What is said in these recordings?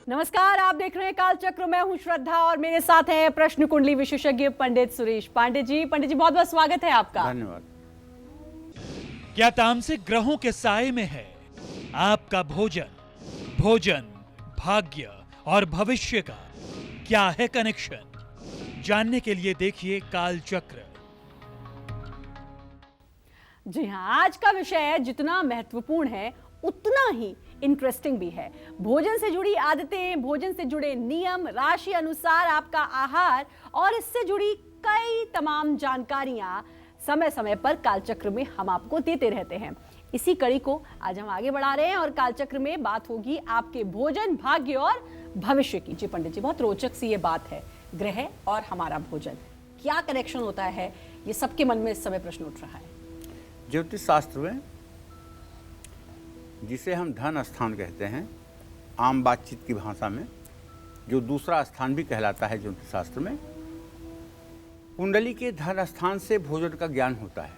नमस्कार, आप देख रहे हैं काल चक्र। मैं हूं श्रद्धा और मेरे साथ हैं प्रश्न कुंडली विशेषज्ञ पंडित सुरेश पांडे जी। पंडित जी, बहुत बहुत स्वागत है आपका। धन्यवाद। क्या तामसिक ग्रहों के साए में है आपका भोजन? भोजन, भाग्य और भविष्य का क्या है कनेक्शन? जानने के लिए देखिए काल चक्र। जी हाँ, आज का विषय जितना महत्वपूर्ण है उतना ही इंटरेस्टिंग भी है। भोजन से जुड़ी आदतें, भोजन से जुड़े नियम, राशि अनुसार आपका आहार और इससे जुड़ी कई तमाम जानकारियां समय समय पर कालचक्र में हम आपको देते रहते हैं। इसी कड़ी को आज हम आगे बढ़ा रहे हैं और कालचक्र में बात होगी आपके भोजन, भाग्य और भविष्य की। जी पंडित जी, बहुत रोचक सी ये बात है, ग्रह और हमारा भोजन क्या कनेक्शन होता है, ये सबके मन में इस समय प्रश्न उठ रहा है। ज्योतिष शास्त्र में, जिसे हम धन स्थान कहते हैं आम बातचीत की भाषा में, जो दूसरा स्थान भी कहलाता है ज्योतिष शास्त्र में, कुंडली के धन स्थान से भोजन का ज्ञान होता है।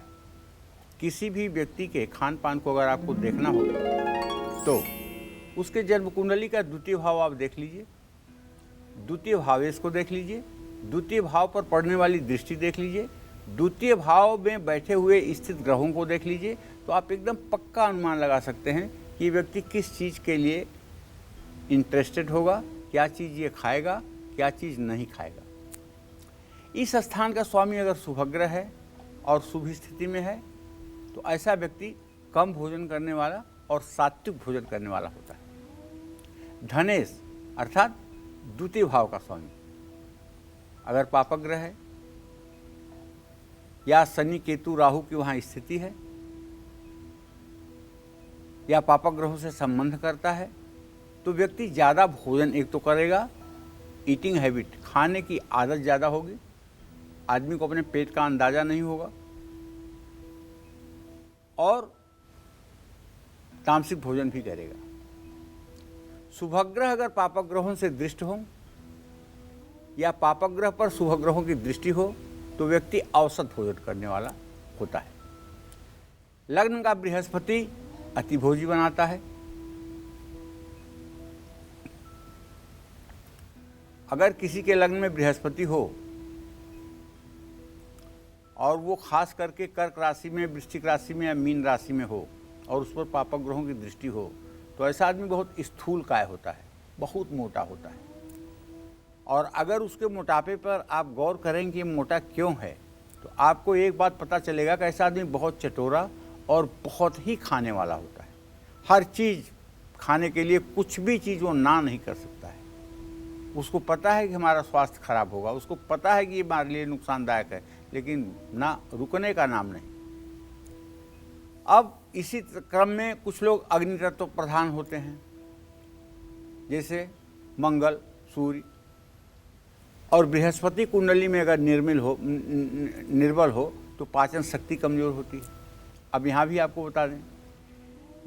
किसी भी व्यक्ति के खान पान को अगर आपको देखना हो तो उसके जन्म कुंडली का द्वितीय भाव आप देख लीजिए, द्वितीय भावेश को देख लीजिए, द्वितीय भाव पर पड़ने वाली दृष्टि देख लीजिए, द्वितीय भाव में बैठे हुए स्थित ग्रहों को देख लीजिए, तो आप एकदम पक्का अनुमान लगा सकते हैं कि ये व्यक्ति किस चीज़ के लिए इंटरेस्टेड होगा, क्या चीज़ ये खाएगा, क्या चीज़ नहीं खाएगा। इस स्थान का स्वामी अगर शुभग्रह है और शुभ स्थिति में है तो ऐसा व्यक्ति कम भोजन करने वाला और सात्विक भोजन करने वाला होता है। धनेश अर्थात द्वितीय भाव का स्वामी अगर पापग्रह है या शनि केतु राहु की वहाँ स्थिति है या पापग्रहों से संबंध करता है तो व्यक्ति ज़्यादा भोजन एक तो करेगा, ईटिंग हैबिट, खाने की आदत ज़्यादा होगी, आदमी को अपने पेट का अंदाज़ा नहीं होगा और तामसिक भोजन भी करेगा। शुभग्रह अगर पापग्रहों से दृष्ट हो या पापग्रह पर शुभग्रहों की दृष्टि हो तो व्यक्ति औसत भोजन करने वाला होता है। लग्न का बृहस्पति अतिभोजी बनाता है। अगर किसी के लग्न में बृहस्पति हो और वो खास करके कर्क राशि में, वृश्चिक राशि में या मीन राशि में हो और उस पर पापग्रहों की दृष्टि हो तो ऐसा आदमी बहुत स्थूल काय होता है, बहुत मोटा होता है। और अगर उसके मोटापे पर आप गौर करें कि मोटा क्यों है तो आपको एक बात पता चलेगा कि ऐसा आदमी बहुत चटोरा और बहुत ही खाने वाला होता है। हर चीज़ खाने के लिए कुछ भी चीज़ वो ना नहीं कर सकता है। उसको पता है कि हमारा स्वास्थ्य खराब होगा, उसको पता है कि ये हमारे लिए नुकसानदायक है, लेकिन ना रुकने का नाम नहीं। अब इसी क्रम में कुछ लोग अग्नि तत्व प्रधान होते हैं, जैसे मंगल, सूर्य और बृहस्पति कुंडली में अगर निर्बल हो तो पाचन शक्ति कमज़ोर होती है। अब यहाँ भी आपको बता दें,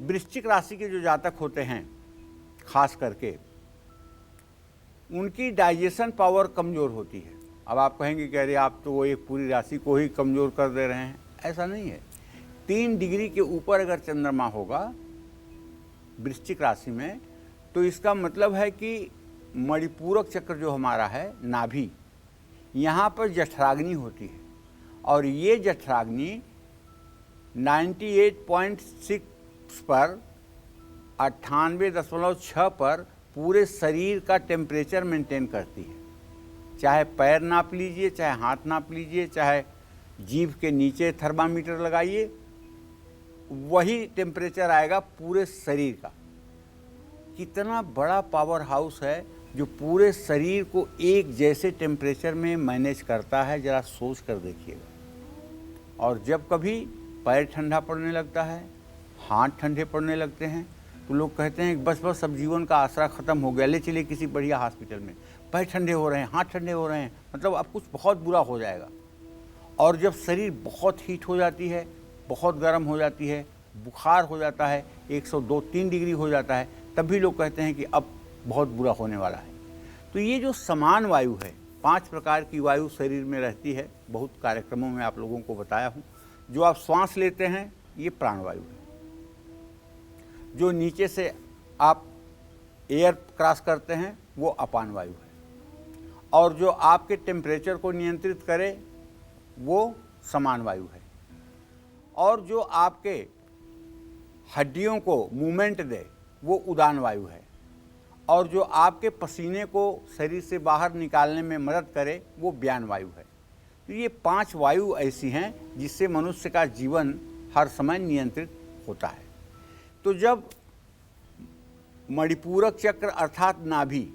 वृश्चिक राशि के जो जातक होते हैं खास करके उनकी डाइजेशन पावर कमज़ोर होती है। अब आप कहेंगे कि अरे आप तो वो एक पूरी राशि को ही कमज़ोर कर दे रहे हैं, ऐसा नहीं है। 3 डिग्री के ऊपर अगर चंद्रमा होगा वृश्चिक राशि में तो इसका मतलब है कि मणिपूरक चक्र जो हमारा है, नाभि, यहाँ पर जठराग्नि होती है और ये जठराग्नि 98.6 पर 98.6 पर पूरे शरीर का टेम्परेचर मेंटेन करती है। चाहे पैर नाप लीजिए, चाहे हाथ नाप लीजिए, चाहे जीभ के नीचे थर्मामीटर लगाइए, वही टेम्परेचर आएगा पूरे शरीर का। कितना बड़ा पावर हाउस है जो पूरे शरीर को एक जैसे टेम्परेचर में मैनेज करता है, ज़रा सोच कर देखिएगा। और जब कभी पैर ठंडा पड़ने लगता है, हाथ ठंडे पड़ने लगते हैं तो लोग कहते हैं बस बस अब जीवन का आसरा ख़त्म हो गया, ले चलिए किसी बढ़िया हॉस्पिटल में। पैर ठंडे हो रहे हैं, हाथ ठंडे हो रहे हैं, मतलब अब कुछ बहुत बुरा हो जाएगा। और जब शरीर बहुत हीट हो जाती है, बहुत गर्म हो जाती है, बुखार हो जाता है, 102-3 डिग्री हो जाता है, तब भी लोग कहते हैं कि अब बहुत बुरा होने वाला है। तो ये जो समान वायु है, 5 प्रकार की वायु शरीर में रहती है, बहुत कार्यक्रमों में आप लोगों को बताया हूँ। जो आप श्वास लेते हैं ये प्राणवायु है। जो नीचे से आप एयर क्रॉस करते हैं वो अपान वायु है, और जो आपके टेम्परेचर को नियंत्रित करे वो समान वायु है, और जो आपके हड्डियों को मूवमेंट दे वो उदान वायु है, और जो आपके पसीने को शरीर से बाहर निकालने में मदद करे वो व्यान वायु है। तो ये 5 वायु ऐसी हैं जिससे मनुष्य का जीवन हर समय नियंत्रित होता है। तो जब मणिपूरक चक्र अर्थात नाभि,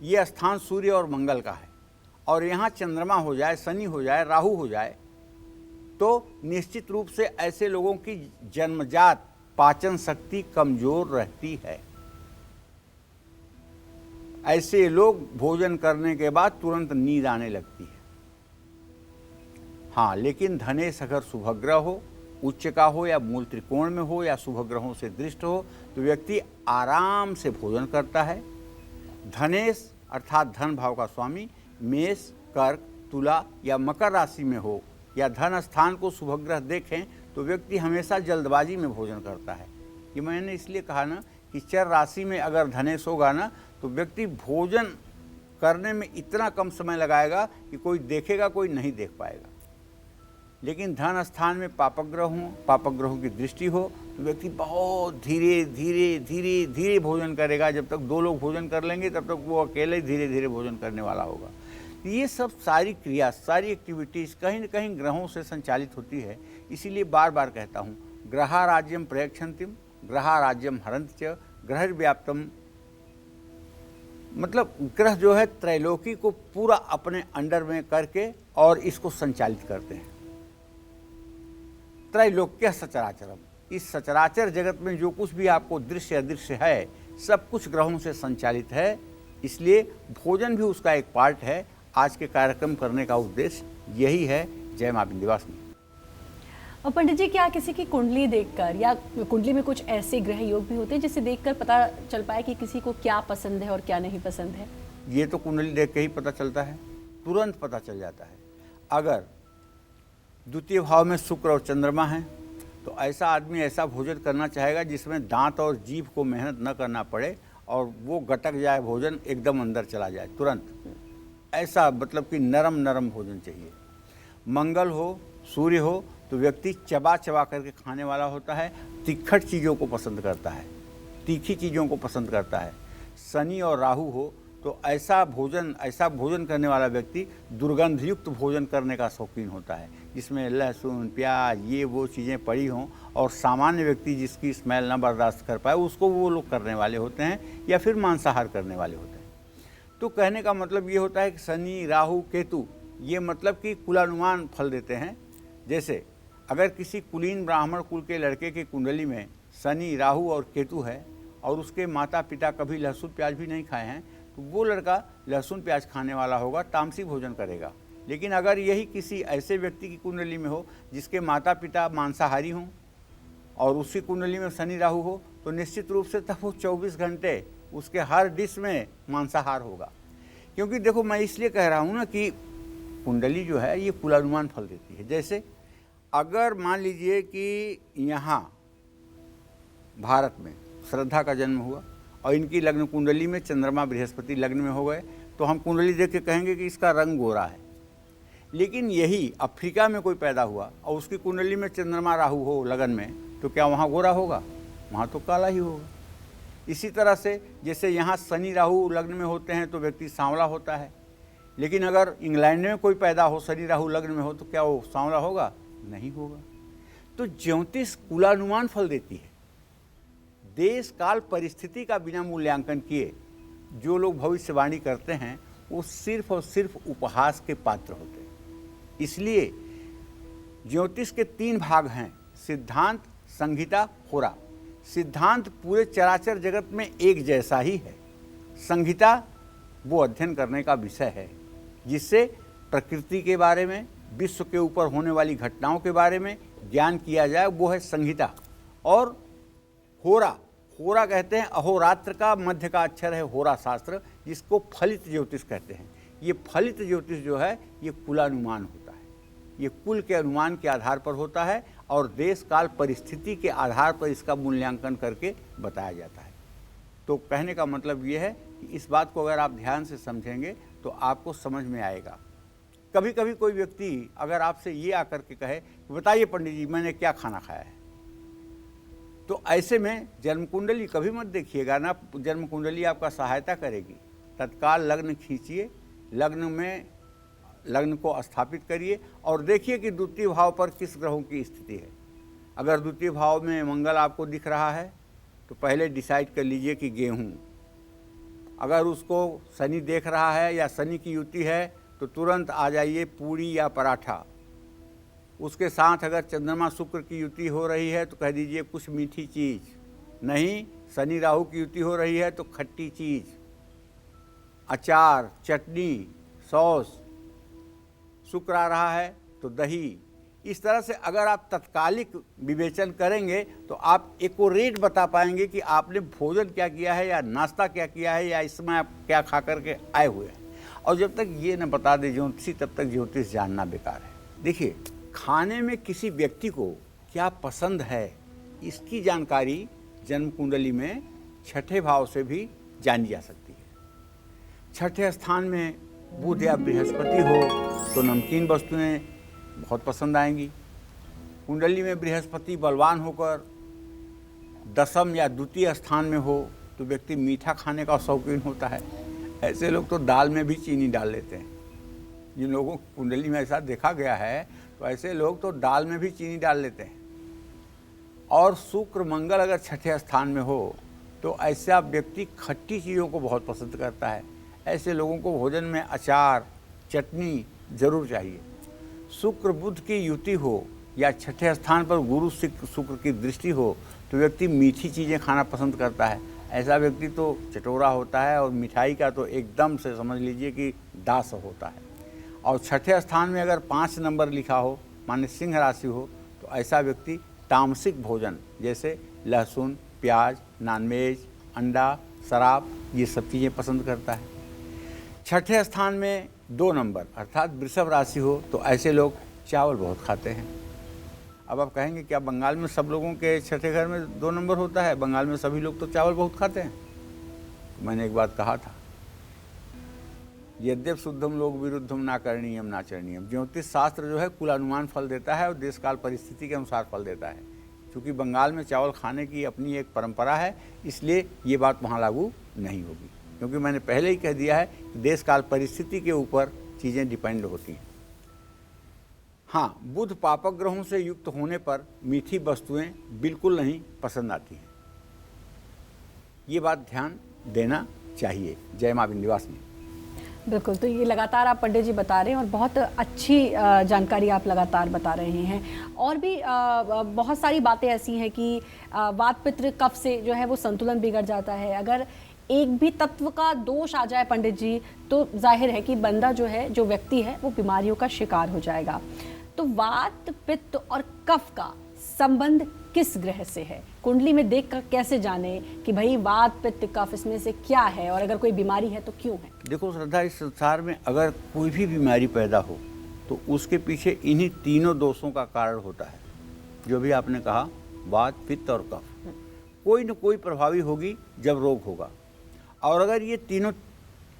ये स्थान सूर्य और मंगल का है, और यहाँ चंद्रमा हो जाए, शनि हो जाए, राहु हो जाए, तो निश्चित रूप से ऐसे लोगों की जन्मजात पाचन शक्ति कमजोर रहती है। ऐसे लोग भोजन करने के बाद तुरंत नींद आने लगती है। हाँ, लेकिन धनेश अगर शुभग्रह हो, उच्च का हो या मूल त्रिकोण में हो या शुभग्रहों से दृष्ट हो तो व्यक्ति आराम से भोजन करता है। धनेश अर्थात धन भाव का स्वामी मेष, कर्क, तुला या मकर राशि में हो या धन स्थान को शुभग्रह देखें तो व्यक्ति हमेशा जल्दबाजी में भोजन करता है। ये मैंने इसलिए कहा ना कि चर राशि में अगर धनेश होगा ना तो व्यक्ति भोजन करने में इतना कम समय लगाएगा कि कोई देखेगा, कोई नहीं देख पाएगा। लेकिन धन स्थान में पापग्रह हो, पापग्रहों की दृष्टि हो तो व्यक्ति बहुत धीरे धीरे धीरे धीरे भोजन करेगा। जब तक 2 लोग भोजन कर लेंगे तब तक वो अकेले धीरे धीरे भोजन करने वाला होगा। ये सब सारी क्रिया, सारी एक्टिविटीज़ कहीं न कहीं ग्रहों से संचालित होती है। इसीलिए बार बार कहता हूँ, ग्रहा राज्यम प्रयक्षन्तिम ग्रहा राज्यम हरन्ति च ग्रहव्याप्तम, मतलब ग्रह जो है त्रैलोकी को पूरा अपने अंडर में करके और इसको संचालित करते हैं। त्रैलोक्य सचराचरम, इस सचराचर जगत में जो कुछ भी आपको दृश्य अदृश्य है सब कुछ ग्रहों से संचालित है। इसलिए भोजन भी उसका एक पार्ट है। आज के कार्यक्रम करने का उद्देश्य यही है। जय मां विंध्यवासिनी। और पंडित जी, क्या किसी की कुंडली देखकर या कुंडली में कुछ ऐसे ग्रह योग भी होते हैं जिससे देखकर पता चल पाए कि किसी को क्या पसंद है और क्या नहीं पसंद है? ये तो कुंडली देख के ही पता चलता है, तुरंत पता चल जाता है। अगर द्वितीय भाव में शुक्र और चंद्रमा है तो ऐसा आदमी ऐसा भोजन करना चाहेगा जिसमें दांत और जीभ को मेहनत न करना पड़े और वो गटक जाए, भोजन एकदम अंदर चला जाए तुरंत। ऐसा मतलब कि नरम नरम भोजन चाहिए। मंगल हो, सूर्य हो तो व्यक्ति चबा चबा करके खाने वाला होता है, तिखट चीज़ों को पसंद करता है, तीखी चीज़ों को पसंद करता है। शनि और राहु हो तो ऐसा भोजन करने वाला व्यक्ति दुर्गंधयुक्त भोजन करने का शौकीन होता है, जिसमें लहसुन, प्याज, ये वो चीज़ें पड़ी हों, और सामान्य व्यक्ति जिसकी स्मेल न बर्दाश्त कर पाए उसको वो लोग करने वाले होते हैं, या फिर मांसाहार करने वाले होते हैं। तो कहने का मतलब ये होता है कि शनि, राहु, केतु ये मतलब कि कुलानुमान फल देते हैं। जैसे अगर किसी कुलीन ब्राह्मण कुल के लड़के की कुंडली में शनि, राहु और केतु है और उसके माता पिता कभी लहसुन प्याज भी नहीं खाए हैं तो वो लड़का लहसुन प्याज खाने वाला होगा, तामसी भोजन करेगा। लेकिन अगर यही किसी ऐसे व्यक्ति की कुंडली में हो जिसके माता पिता मांसाहारी हों और उसी कुंडली में शनि राहु हो तो निश्चित रूप से तब वो 24 घंटे उसके हर डिश में मांसाहार होगा। क्योंकि देखो, मैं इसलिए कह रहा हूँ ना कि कुंडली जो है ये कुलानुमान फल देती है। जैसे अगर मान लीजिए कि यहाँ भारत में श्रद्धा का जन्म हुआ और इनकी लग्न कुंडली में चंद्रमा बृहस्पति लग्न में हो गए तो हम कुंडली देख के कहेंगे कि इसका रंग गोरा है। लेकिन यही अफ्रीका में कोई पैदा हुआ और उसकी कुंडली में चंद्रमा राहु हो लगन में तो क्या वहाँ गोरा होगा? वहाँ तो काला ही होगा। इसी तरह से जैसे यहाँ शनि राहु लग्न में होते हैं तो व्यक्ति सांवला होता है, लेकिन अगर इंग्लैंड में कोई पैदा हो शनि राहु लग्न में हो तो क्या वो सांवला होगा? नहीं होगा। तो ज्योतिष कुलानुमान फल देती है। देश काल परिस्थिति का बिना मूल्यांकन किए जो लोग भविष्यवाणी करते हैं वो सिर्फ और सिर्फ उपहास के पात्र होते हैं। इसलिए ज्योतिष के 3 भाग हैं, सिद्धांत, संहिता, होरा। सिद्धांत पूरे चराचर जगत में एक जैसा ही है। संहिता वो अध्ययन करने का विषय है जिससे प्रकृति के बारे में, विश्व के ऊपर होने वाली घटनाओं के बारे में ज्ञान किया जाए, वो है संहिता। और होरा, होरा कहते हैं अहोरात्र का मध्य का अक्षर है होरा शास्त्र, जिसको फलित ज्योतिष कहते हैं। ये फलित ज्योतिष जो है ये कुलानुमान होता है, ये कुल के अनुमान के आधार पर होता है और देश काल परिस्थिति के आधार पर इसका मूल्यांकन करके बताया जाता है। तो कहने का मतलब ये है कि इस बात को अगर आप ध्यान से समझेंगे तो आपको समझ में आएगा। कभी कभी कोई व्यक्ति अगर आपसे ये आकर के कहे बताइए पंडित जी मैंने क्या खाना खाया है, तो ऐसे में जन्म कुंडली कभी मत देखिएगा ना, जन्म कुंडली आपका सहायता करेगी। तत्काल लग्न खींचिए, लग्न को स्थापित करिए और देखिए कि द्वितीय भाव पर किस ग्रहों की स्थिति है। अगर द्वितीय भाव में मंगल आपको दिख रहा है तो पहले डिसाइड कर लीजिए कि गेहूँ। अगर उसको शनि देख रहा है या शनि की युति है तो तुरंत आ जाइए पूड़ी या पराठा। उसके साथ अगर चंद्रमा शुक्र की युति हो रही है तो कह दीजिए कुछ मीठी चीज़, नहीं शनि राहु की युति हो रही है तो खट्टी चीज़, अचार, चटनी, सॉस। शुक्र आ रहा है तो दही। इस तरह से अगर आप तत्कालिक विवेचन करेंगे तो आप एक्यूरेट बता पाएंगे कि आपने भोजन क्या किया है या नाश्ता क्या किया है या इस समय आप क्या खा करके आए हुए हैं। और जब तक ये न बता दे ज्योतिषी तब तक ज्योतिष जानना बेकार है। देखिए, खाने में किसी व्यक्ति को क्या पसंद है इसकी जानकारी जन्म कुंडली में छठे भाव से भी जानी जा सकती है। छठे स्थान में बुध या बृहस्पति हो तो नमकीन वस्तुएं बहुत पसंद आएंगी। कुंडली में बृहस्पति बलवान होकर दशम या द्वितीय स्थान में हो तो व्यक्ति मीठा खाने का शौकीन होता है। ऐसे लोग तो दाल में भी चीनी डाल लेते हैं। जिन लोगों की कुंडली में ऐसा देखा गया है तो ऐसे लोग तो दाल में भी चीनी डाल लेते हैं। और शुक्र मंगल अगर छठे स्थान में हो तो ऐसा व्यक्ति खट्टी चीज़ों को बहुत पसंद करता है। ऐसे लोगों को भोजन में अचार, चटनी ज़रूर चाहिए। शुक्र बुध की युति हो या छठे स्थान पर गुरु शुक्र की दृष्टि हो तो व्यक्ति मीठी चीज़ें खाना पसंद करता है। ऐसा व्यक्ति तो चटोरा होता है और मिठाई का तो एकदम से समझ लीजिए कि दास होता है। और छठे स्थान में अगर 5 नंबर लिखा हो, माने सिंह राशि हो, तो ऐसा व्यक्ति तामसिक भोजन जैसे लहसुन, प्याज, नॉनवेज, अंडा, शराब ये सब चीज़ें पसंद करता है। छठे स्थान में 2 नंबर अर्थात वृषभ राशि हो तो ऐसे लोग चावल बहुत खाते हैं। अब आप कहेंगे क्या बंगाल में सब लोगों के छठे घर में 2 नंबर होता है? बंगाल में सभी लोग तो चावल बहुत खाते हैं। तो मैंने एक बात कहा था, यद्यप शुद्धम लोग विरुद्धम ना करणीयम ना चरणीयम। ज्योतिष शास्त्र जो है कुलानुमान फल देता है और देश काल परिस्थिति के अनुसार फल देता है। क्योंकि बंगाल में चावल खाने की अपनी एक परंपरा है, इसलिए ये बात वहाँ लागू नहीं होगी। क्योंकि मैंने पहले ही कह दिया है कि देश काल परिस्थिति के ऊपर चीज़ें डिपेंड होती हैं। हाँ, बुध पापक ग्रहों से युक्त होने पर मीठी वस्तुएं बिल्कुल नहीं पसंद आती हैं। ये बात ध्यान देना चाहिए। जय मां विंध्यवासिनी। बिल्कुल, तो ये लगातार आप पंडित जी बता रहे हैं और बहुत अच्छी जानकारी आप लगातार बता रहे हैं। और भी बहुत सारी बातें ऐसी हैं कि वात पित्त कफ से जो है वो संतुलन बिगड़ जाता है। अगर एक भी तत्व का दोष आ जाए पंडित जी तो जाहिर है कि बंदा जो है, जो व्यक्ति है, वो बीमारियों का शिकार हो जाएगा। तो वात पित्त और कफ का संबंध किस ग्रह से है? कुंडली में देखकर कैसे जाने कि भाई वात पित्त कफ इसमें से क्या है और अगर कोई बीमारी है तो क्यों है? देखो श्रद्धा, इस संसार में अगर कोई भी बीमारी पैदा हो तो उसके पीछे इन्हीं तीनों दोषों का कारण होता है। जो भी आपने कहा, वात पित्त और कफ, कोई न कोई प्रभावी होगी जब रोग होगा। और अगर ये तीनों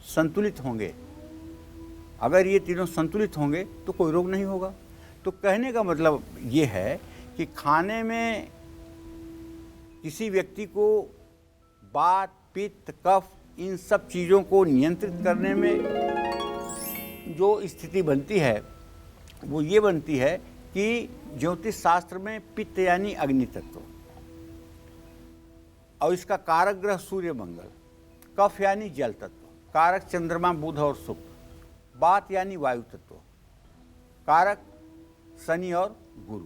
संतुलित होंगे तो कोई रोग नहीं होगा। तो कहने का मतलब ये है कि खाने में किसी व्यक्ति को वात पित्त कफ इन सब चीज़ों को नियंत्रित करने में जो स्थिति बनती है वो ये बनती है कि ज्योतिष शास्त्र में पित्त यानी अग्नि तत्व और इसका कारक ग्रह सूर्य मंगल, कफ यानी जल तत्व, कारक चंद्रमा बुध और शुक्र, वात यानी वायु तत्व, कारक शनि और गुरु।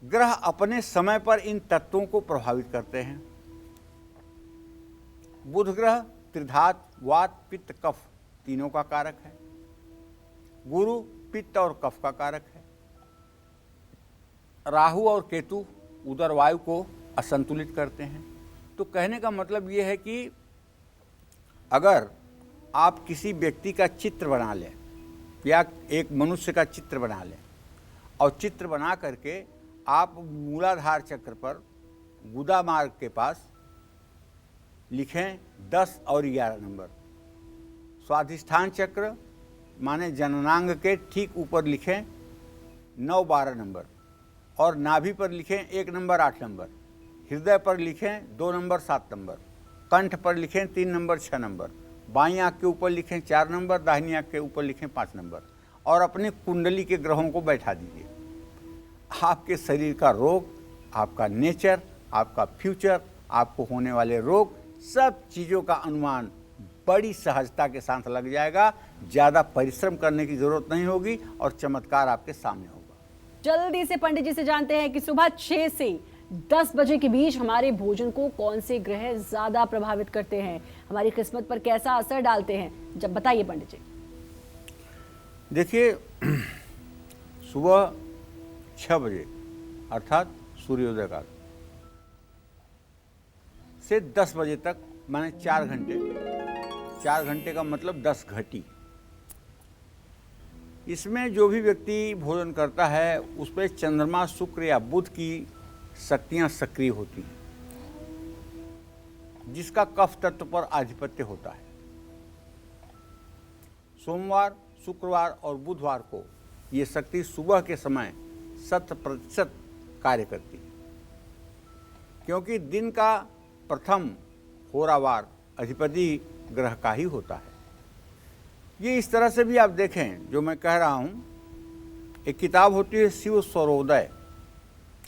ग्रह अपने समय पर इन तत्वों को प्रभावित करते हैं। बुध ग्रह त्रिधात वात पित्त कफ तीनों का कारक है। गुरु पित्त और कफ का कारक है। राहु और केतु उदर वायु को असंतुलित करते हैं। तो कहने का मतलब ये है कि अगर आप किसी व्यक्ति का चित्र बना लें या एक मनुष्य का चित्र बना लें और चित्र बना करके आप मूलाधार चक्र पर गुदा मार्ग के पास लिखें 10 और 11 नंबर। स्वाधिष्ठान चक्र माने जननांग के ठीक ऊपर लिखें 9-12 नंबर और नाभि पर लिखें 1 नंबर 8 नंबर। हृदय पर लिखें 2 नंबर 7 नंबर। कंठ पर लिखें 3 नंबर 6 नंबर। बाईं आँख के ऊपर लिखें 4 नंबर, दाहिनी आँख के ऊपर लिखें 5 नंबर और अपनी कुंडली के ग्रहों को बैठा दीजिए। आपके शरीर का रोग, आपका नेचर, आपका फ्यूचर, आपको होने वाले रोग, सब चीज़ों का अनुमान बड़ी सहजता के साथ लग जाएगा। ज़्यादा परिश्रम करने की ज़रूरत नहीं होगी और चमत्कार आपके सामने होगा। जल्दी से पंडित जी से जानते हैं कि सुबह 6 से 10 बजे के बीच हमारे भोजन को कौन से ग्रह ज्यादा प्रभावित करते हैं, हमारी किस्मत पर कैसा असर डालते हैं, जब बताइए पंडित जी। देखिए, सुबह 6 बजे अर्थात सूर्योदय काल से 10 बजे तक माने 4 घंटे, 4 घंटे का मतलब 10 घटी, इसमें जो भी व्यक्ति भोजन करता है उस पर चंद्रमा, शुक्र या बुध की शक्तियां सक्रिय होती हैं, जिसका कफ तत्व पर आधिपत्य होता है। सोमवार, शुक्रवार और बुधवार को ये शक्ति सुबह के समय 100% कार्य करती है, क्योंकि दिन का प्रथम होरावार अधिपति ग्रह का ही होता है। ये इस तरह से भी आप देखें, जो मैं कह रहा हूँ, एक किताब होती है शिव स्वरोदय,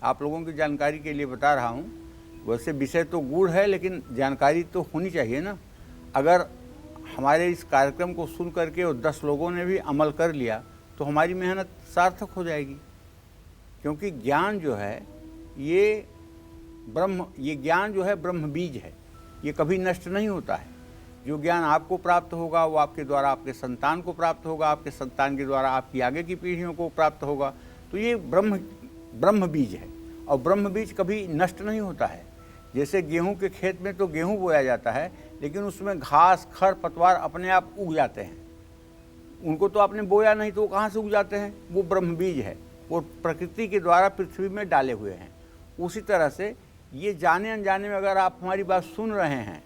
आप लोगों की जानकारी के लिए बता रहा हूँ। वैसे विषय तो गूढ़ है, लेकिन जानकारी तो होनी चाहिए ना। अगर हमारे इस कार्यक्रम को सुन करके और 10 लोगों ने भी अमल कर लिया तो हमारी मेहनत सार्थक हो जाएगी, क्योंकि ज्ञान जो है ये ज्ञान जो है ब्रह्म बीज है, ये कभी नष्ट नहीं होता है। जो ज्ञान आपको प्राप्त होगा वो आपके द्वारा आपके संतान को प्राप्त होगा, आपके संतान के द्वारा आपकी आगे की पीढ़ियों को प्राप्त होगा। तो ये ब्रह्म बीज है और ब्रह्म बीज कभी नष्ट नहीं होता है। जैसे गेहूं के खेत में तो गेहूं बोया जाता है, लेकिन उसमें घास, खर पतवार अपने आप उग जाते हैं। उनको तो आपने बोया नहीं तो वो कहाँ से उग जाते हैं? वो ब्रह्म बीज है, वो प्रकृति के द्वारा पृथ्वी में डाले हुए हैं। उसी तरह से ये जाने अनजाने में अगर आप हमारी बात सुन रहे हैं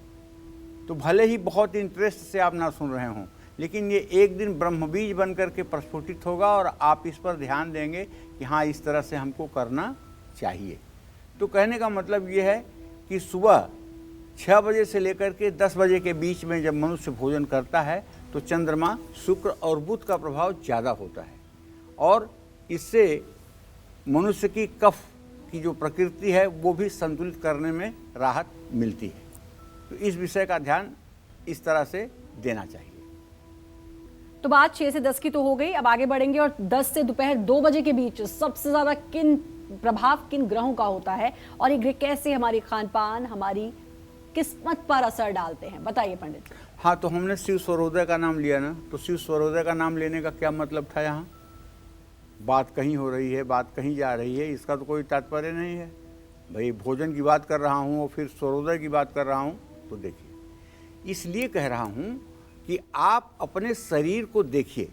तो भले ही बहुत इंटरेस्ट से आप ना सुन रहे हों, लेकिन ये एक दिन ब्रह्मबीज बन करके प्रस्फुटित होगा और आप इस पर ध्यान देंगे कि हाँ, इस तरह से हमको करना चाहिए। तो कहने का मतलब ये है कि सुबह 6 बजे से लेकर के 10 बजे के बीच में जब मनुष्य भोजन करता है तो चंद्रमा, शुक्र और बुध का प्रभाव ज़्यादा होता है और इससे मनुष्य की कफ की जो प्रकृति है वो भी संतुलित करने में राहत मिलती है। तो इस विषय का ध्यान इस तरह से देना चाहिए। तो बात 6 से 10 की तो हो गई, अब आगे बढ़ेंगे और 10 से दोपहर 2 बजे के बीच सबसे ज्यादा प्रभाव किन ग्रहों का होता है और ये ग्रह कैसे हमारी खान पान, हमारी किस्मत पर असर डालते हैं, बताइए पंडित जी। हाँ, तो हमने शिव स्वरोदय का नाम लिया ना, तो शिव स्वरोदय का नाम लेने का क्या मतलब था? यहाँ बात कहीं हो रही है, बात कहीं जा रही है, इसका तो कोई तात्पर्य नहीं है। भाई भोजन की बात कर रहा हूँ और फिर स्वरोदय की बात कर रहा हूँ, तो देखिए, इसलिए कह रहा हूँ कि आप अपने शरीर को देखिए।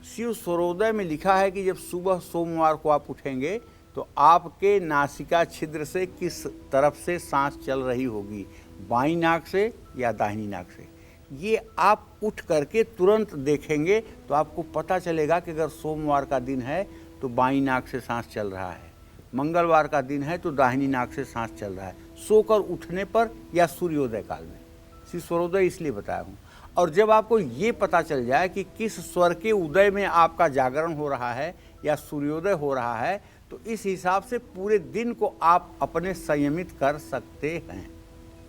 शिव स्वरोदय में लिखा है कि जब सुबह सोमवार को आप उठेंगे तो आपके नासिका छिद्र से किस तरफ से सांस चल रही होगी, बाईं नाक से या दाहिनी नाक से। ये आप उठ करके तुरंत देखेंगे तो आपको पता चलेगा कि अगर सोमवार का दिन है तो बाईं नाक से सांस चल रहा है, मंगलवार का दिन है तो दाहिनी नाक से सांस चल रहा है, सोकर उठने पर या सूर्योदय काल में। शिव स्वरोदय इसलिए बताया हूँ। और जब आपको ये पता चल जाए कि किस स्वर के उदय में आपका जागरण हो रहा है या सूर्योदय हो रहा है, तो इस हिसाब से पूरे दिन को आप अपने संयमित कर सकते हैं।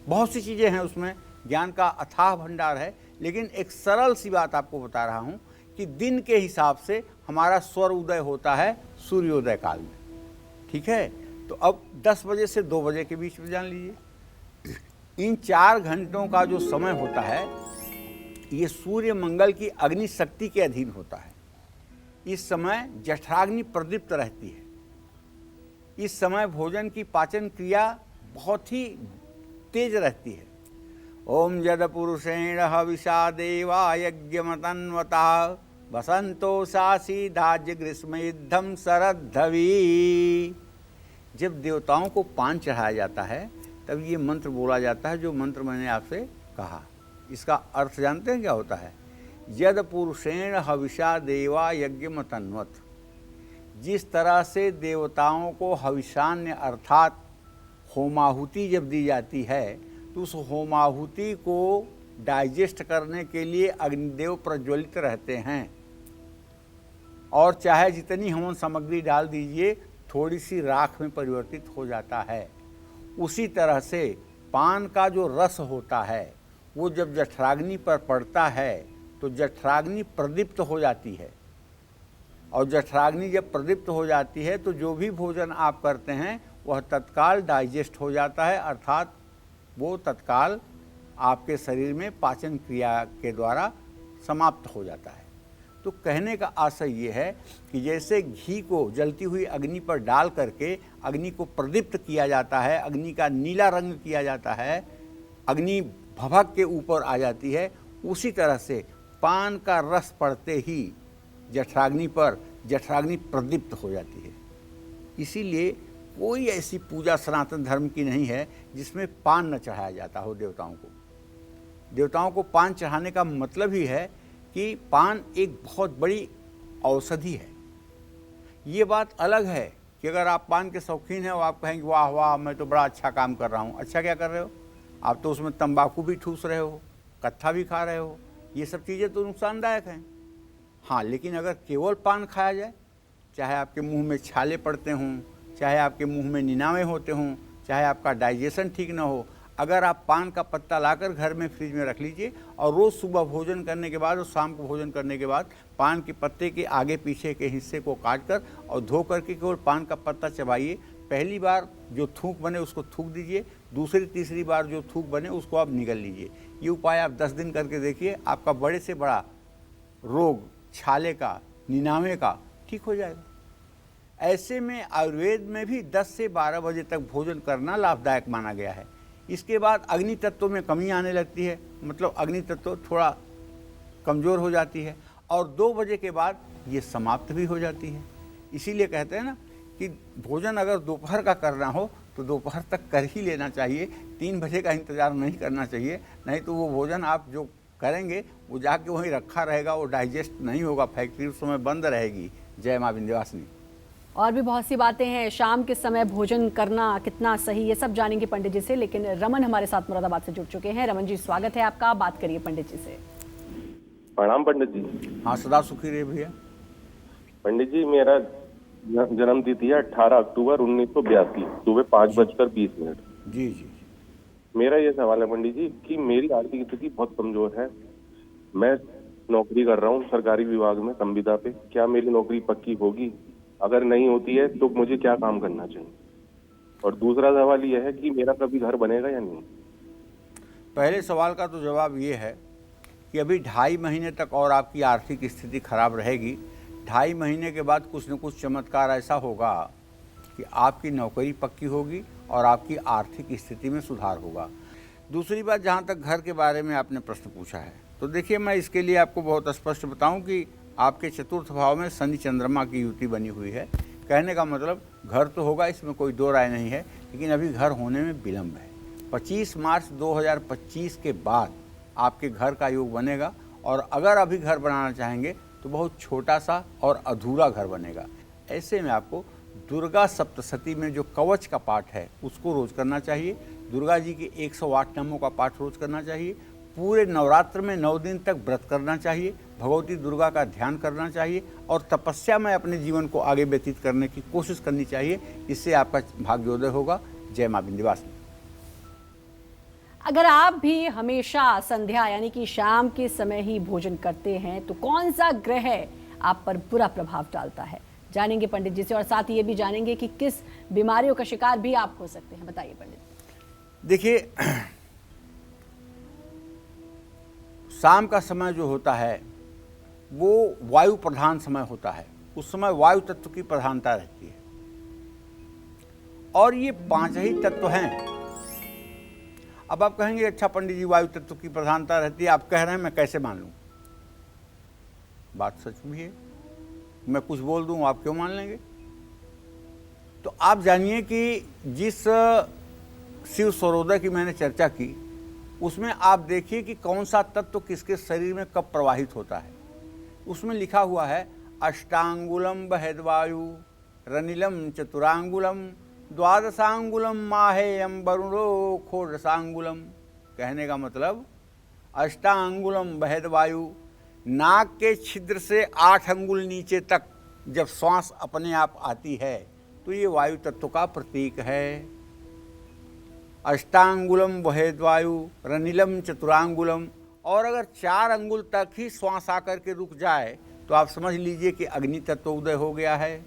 बहुत सी चीज़ें हैं उसमें, ज्ञान का अथाह भंडार है, लेकिन एक सरल सी बात आपको बता रहा हूँ कि दिन के हिसाब से हमारा स्वर उदय होता है सूर्योदय काल में। ठीक है, तो अब 10 बजे से 2 बजे के बीच में जान लीजिए। इन 4 घंटों का जो समय होता है ये सूर्य मंगल की अग्नि शक्ति के अधीन होता है। इस समय जठराग्नि प्रदीप्त रहती है। इस समय भोजन की पाचन क्रिया बहुत ही तेज रहती है। ओम जद पुरुषेण हविषा देवा यज्ञमतन्वता वसंतो सासी दाज्य ग्रीष्म युद्धम शरद्धवी। जब देवताओं को पान चढ़ाया जाता है तब ये मंत्र बोला जाता है, जो मंत्र मैंने आपसे कहा। इसका अर्थ जानते हैं क्या होता है? यद पुरुषेण हविषा देवा यज्ञ तन्वत। जिस तरह से देवताओं को हविषान्य अर्थात होमाहुति जब दी जाती है तो उस होमाहुति को डाइजेस्ट करने के लिए अग्निदेव प्रज्वलित रहते हैं, और चाहे जितनी हवन सामग्री डाल दीजिए थोड़ी सी राख में परिवर्तित हो जाता है। उसी तरह से पान का जो रस होता है वो जब जठराग्नि पर पड़ता है तो जठराग्नि प्रदीप्त हो जाती है, और जठराग्नि जब प्रदीप्त हो जाती है तो जो भी भोजन आप करते हैं वह तत्काल डाइजेस्ट हो जाता है, अर्थात वो तत्काल आपके शरीर में पाचन क्रिया के द्वारा समाप्त हो जाता है। तो कहने का आशय ये है कि जैसे घी को जलती हुई अग्नि पर डाल करके अग्नि को प्रदीप्त किया जाता है, अग्नि का नीला रंग किया जाता है, अग्नि भभक के ऊपर आ जाती है, उसी तरह से पान का रस पड़ते ही जठराग्नि पर जठराग्नि प्रदीप्त हो जाती है। इसीलिए कोई ऐसी पूजा सनातन धर्म की नहीं है जिसमें पान न चढ़ाया जाता हो देवताओं को। देवताओं को पान चढ़ाने का मतलब ही है कि पान एक बहुत बड़ी औषधि है। ये बात अलग है कि अगर आप पान के शौकीन हैं और आप कहेंगे वाह वाह मैं तो बड़ा अच्छा काम कर रहा हूँ। अच्छा क्या कर रहे हो? आप तो उसमें तंबाकू भी ठूस रहे हो, कत्था भी खा रहे हो, ये सब चीज़ें तो नुकसानदायक हैं। हाँ, लेकिन अगर केवल पान खाया जाए, चाहे आपके मुंह में छाले पड़ते हों, चाहे आपके मुंह में निनावे होते हों, चाहे आपका डाइजेशन ठीक ना हो, अगर आप पान का पत्ता लाकर घर में फ्रिज में रख लीजिए और रोज़ सुबह भोजन करने के बाद और शाम को भोजन करने के बाद पान के पत्ते के आगे पीछे के हिस्से को काट कर और धो करके केवल पान का पत्ता चबाइए। पहली बार जो थूक बने उसको थूक दीजिए, दूसरी तीसरी बार जो थूक बने उसको आप निगल लीजिए। ये उपाय आप 10 दिन करके देखिए, आपका बड़े से बड़ा रोग छाले का, निनावे का ठीक हो जाएगा। ऐसे में आयुर्वेद में भी 10 से 12 बजे तक भोजन करना लाभदायक माना गया है। इसके बाद अग्नि तत्व में कमी आने लगती है, मतलब अग्नि तत्व थोड़ा कमज़ोर हो जाती है, और 2 बजे के बाद ये समाप्त भी हो जाती है। इसीलिए कहते हैं ना कि भोजन अगर दोपहर का करना हो तो दोपहर तक कर ही लेना चाहिए, 3 बजे का इंतज़ार नहीं करना चाहिए, नहीं तो वो भोजन आप जो करेंगे वो जाके वहीं रखा रहेगा, वो डाइजेस्ट नहीं होगा, फैक्ट्री उस समय बंद रहेगी। जय माँ विंध्यवासिनी। और भी बहुत सी बातें हैं, शाम के समय भोजन करना कितना सही, ये सब जानेंगे पंडित जी से। लेकिन रमन हमारे साथ मुरादाबाद से जुड़ चुके हैं। रमन जी, स्वागत है आपका, बात करिए पंडित जी से। प्रणाम पंडित जी। हाँ, सदा सुखी रहे भैया। पंडित जी, मेरा जन्म तिथि है 18 अक्टूबर 1982, सुबह 5:20। जी जी। मेरा ये सवाल है पंडित जी कि मेरी आर्थिक स्थिति बहुत कमजोर है। मैं नौकरी कर रहा हूँ सरकारी विभाग में संविदा पे। क्या मेरी नौकरी पक्की होगी? अगर नहीं होती है तो मुझे क्या काम करना चाहिए? और दूसरा सवाल यह है कि मेरा कभी घर बनेगा या नहीं? पहले सवाल का तो जवाब ये है कि अभी 2.5 महीने तक और आपकी आर्थिक स्थिति खराब रहेगी। 2.5 महीने के बाद कुछ न कुछ चमत्कार ऐसा होगा कि आपकी नौकरी पक्की होगी और आपकी आर्थिक स्थिति में सुधार होगा। दूसरी बात, जहाँ तक घर के बारे में आपने प्रश्न पूछा है, तो देखिए मैं इसके लिए आपको बहुत स्पष्ट बताऊं कि आपके चतुर्थ भाव में शनि चंद्रमा की युति बनी हुई है। कहने का मतलब घर तो होगा, इसमें कोई दो राय नहीं है, लेकिन अभी घर होने में विलम्ब है। 25 मार्च 2025 के बाद आपके घर का योग बनेगा, और अगर अभी घर बनाना चाहेंगे तो बहुत छोटा सा और अधूरा घर बनेगा। ऐसे में आपको दुर्गा सप्तशती में जो कवच का पाठ है उसको रोज करना चाहिए। दुर्गा जी के 108 नामों का पाठ रोज करना चाहिए। पूरे नवरात्र में 9 दिन तक व्रत करना चाहिए। भगवती दुर्गा का ध्यान करना चाहिए और तपस्या में अपने जीवन को आगे व्यतीत करने की कोशिश करनी चाहिए। इससे आपका भाग्योदय होगा। जय मां विंध्यवासिनी। अगर आप भी हमेशा संध्या यानी कि शाम के समय ही भोजन करते हैं तो कौन सा ग्रह आप पर बुरा प्रभाव डालता है, जानेंगे पंडित जी से। और साथ ही ये भी जानेंगे कि किस बीमारियों का शिकार भी आप हो सकते हैं। बताइए पंडित। देखिए, शाम का समय जो होता है वो वायु प्रधान समय होता है। उस समय वायु तत्व की प्रधानता रहती है, और ये 5 ही तत्व हैं। अब आप कहेंगे अच्छा पंडित जी वायु तत्व की प्रधानता रहती है, आप कह रहे हैं, मैं कैसे मान लूं? बात सच भी है। मैं कुछ बोल दूं आप क्यों मान लेंगे? तो आप जानिए कि जिस शिव स्वरोदय की मैंने चर्चा की, उसमें आप देखिए कि कौन सा तत्व किसके शरीर में कब प्रवाहित होता है। उसमें लिखा हुआ है अष्टांगुलम बहेद्वायु रनिलम चतुरांगुलम द्वादशांगुलम माहेयम वरुणो खोडशांगुलम। कहने का मतलब अष्टांगुलम बहेद्वायु, नाक के छिद्र से 8 अंगुल नीचे तक जब श्वास अपने आप आती है तो ये वायु तत्व का प्रतीक है। अष्टांगुलम बहेद्वायु रनिलम चतुरांगुलम, और अगर 4 अंगुल तक ही श्वास आकर के रुक जाए तो आप समझ लीजिए कि अग्नि तत्व उदय हो गया है।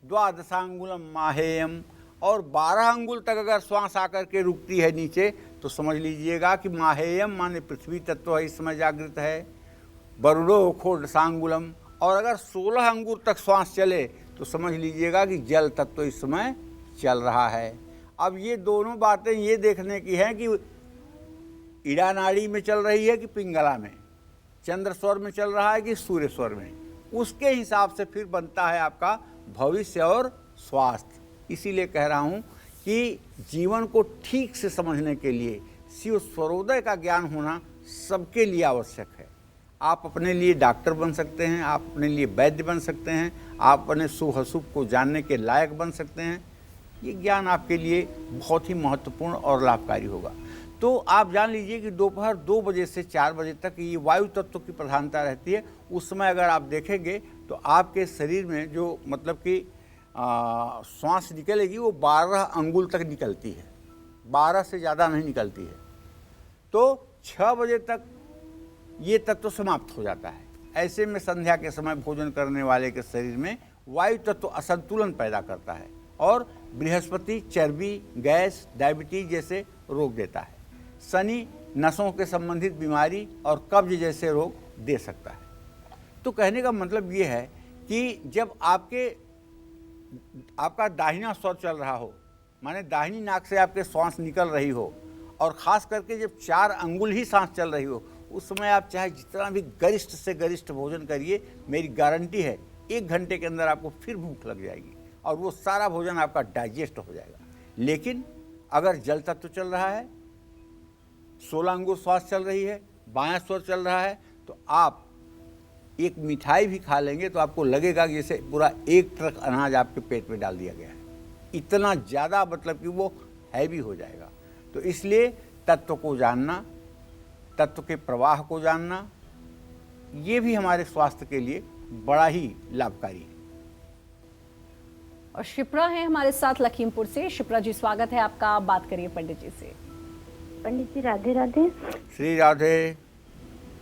द्वादशांगुलम माहेयम, और 12 अंगुल तक अगर श्वास आकर के रुकती है नीचे तो समझ लीजिएगा कि माहेयम माने पृथ्वी तत्व इस समय जागृत है। वरुणो खोडशांगुलम, और अगर 16 अंगुल तक श्वास चले तो समझ लीजिएगा कि जल तत्व इस समय चल रहा है। अब ये दोनों बातें ये देखने की हैं कि ईड़ा नाड़ी में चल रही है कि पिंगला में, चंद्र स्वर में चल रहा है कि सूर्य स्वर में, उसके हिसाब से फिर बनता है आपका भविष्य और स्वास्थ्य। इसीलिए कह रहा हूँ कि जीवन को ठीक से समझने के लिए शिव स्वरोदय का ज्ञान होना सबके लिए आवश्यक है। आप अपने लिए डॉक्टर बन सकते हैं, आप अपने लिए वैद्य बन सकते हैं, आप अपने शुभ अशुभ को जानने के लायक बन सकते हैं। ये ज्ञान आपके लिए बहुत ही महत्वपूर्ण और लाभकारी होगा। तो आप जान लीजिए कि दोपहर 2 बजे से 4 बजे तक ये वायु तत्व की प्रधानता रहती है। उस समय अगर आप देखेंगे तो आपके शरीर में जो मतलब कि श्वास निकलेगी वो 12 अंगुल तक निकलती है, 12 से ज़्यादा नहीं निकलती है। तो 6 बजे तक ये तत्व समाप्त हो जाता है। ऐसे में संध्या के समय भोजन करने वाले के शरीर में वायु तत्व असंतुलन पैदा करता है और बृहस्पति चर्बी, गैस, डायबिटीज जैसे रोग देता है। शनि नसों के संबंधित बीमारी और कब्ज जैसे रोग दे सकता है। तो कहने का मतलब ये है कि जब आपका दाहिना स्वर चल रहा हो, माने दाहिनी नाक से आपके श्वास निकल रही हो, और ख़ास करके जब 4 अंगुल ही सांस चल रही हो, उस समय आप चाहे जितना भी गरिष्ठ से गरिष्ठ भोजन करिए, मेरी गारंटी है 1 घंटे के अंदर आपको फिर भूख लग जाएगी और वो सारा भोजन आपका डाइजेस्ट हो जाएगा। लेकिन अगर जल तत्व चल रहा है, 16 अंगुल श्वास चल रही है, बायां स्वर चल रहा है, तो आप एक मिठाई भी खा लेंगे तो आपको लगेगा कि जैसे पूरा 1 ट्रक अनाज आपके पेट में डाल दिया गया है। इतना ज़्यादा मतलब कि वो हैवी हो जाएगा। तो इसलिए तत्व को जानना, तत्व के प्रवाह को जानना, ये भी हमारे स्वास्थ्य के लिए बड़ा ही लाभकारी है। और शिप्रा है हमारे साथ लखीमपुर से। शिप्रा जी, स्वागत है आपका। बात करिए पंडित जी से। पंडित जी राधे राधे। श्री राधे।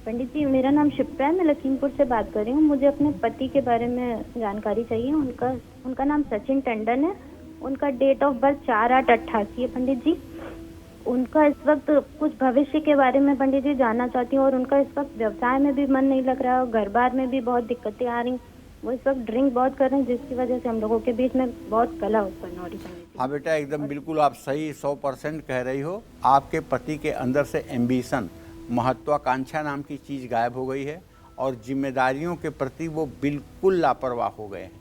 पंडित जी, मेरा नाम शिप्रा है, मैं लखीमपुर से बात कर रही हूँ। मुझे अपने पति के बारे में जानकारी चाहिए। उनका नाम सचिन टंडन है। उनका डेट ऑफ बर्थ 4/8/88 है पंडित जी। उनका इस वक्त कुछ भविष्य के बारे में पंडित जी जानना चाहती हूँ। और उनका इस वक्त व्यवसाय में भी मन नहीं लग रहा है और घर बार में भी बहुत दिक्कतें आ रही। वो इस वक्त ड्रिंक बहुत कर रहे हैं, जिसकी वजह से हम लोगों के बीच में बहुत कलह उत्पन्न हो रही है। हाँ बेटा, एकदम बिल्कुल आप सही 100% कह रही हो। आपके पति के अंदर से एम्बिशन, महत्वाकांक्षा नाम की चीज़ गायब हो गई है और जिम्मेदारियों के प्रति वो बिल्कुल लापरवाह हो गए हैं